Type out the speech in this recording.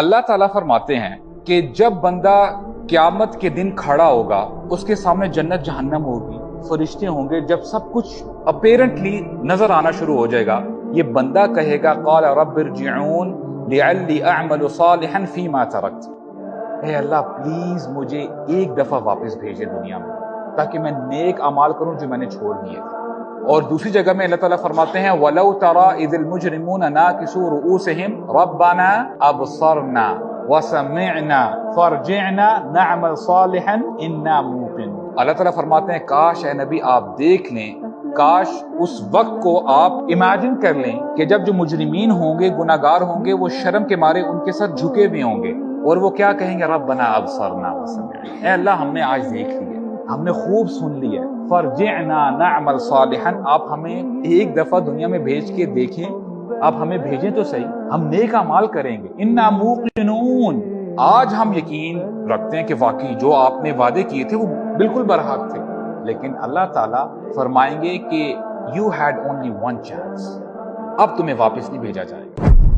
اللہ تعالیٰ فرماتے ہیں کہ جب بندہ قیامت کے دن کھڑا ہوگا، اس کے سامنے جنت جہنم ہوگی، فرشتے ہوں گے، جب سب کچھ اپیرنٹلی نظر آنا شروع ہو جائے گا، یہ بندہ کہے گا قال رب ارجعون لعلی اعمل صالحا فیما ترکت، اے اللہ پلیز مجھے ایک دفعہ واپس بھیجے دنیا میں تاکہ میں نیک اعمال کروں جو میں نے چھوڑ دیے تھے۔ اور دوسری جگہ میں اللہ تعالیٰ فرماتے ہیں وَلَوْ تَرَىٰ إِذِ الْمُجْرِمُونَ نَاكِسُو رُؤُوسِهِمْ رَبَّنَا أَبْصَرْنَا وَسَمِعْنَا فَارْجِعْنَا نَعْمَلْ صَالِحًا إِنَّا مُوقِنُونَ۔ اللہ تعالیٰ فرماتے ہیں کاش اے نبی آپ دیکھ لیں، کاش اس وقت کو آپ امیجن کر لیں کہ جب جو مجرمین ہوں گے، گناہگار ہوں گے، وہ شرم کے مارے ان کے سر جھکے ہوئے ہوں گے، اور وہ کیا کہیں گے ربنا ابصرنا وسمعنا، اے اللہ ہم نے آج دیکھ لیا، ہم نے خوب سن لیا، فرجعنا نعمل صالحا، آپ ہمیں ایک دفعہ دنیا میں بھیج کے دیکھیں، آپ ہمیں بھیجیں تو صحیح، ہم نیک اعمال کریں گے، انا موقنون، آج ہم یقین رکھتے ہیں کہ واقعی جو آپ نے وعدے کیے تھے وہ بالکل برحق تھے۔ لیکن اللہ تعالیٰ فرمائیں گے کہ you had only one chance, اب تمہیں واپس نہیں بھیجا جائے گا۔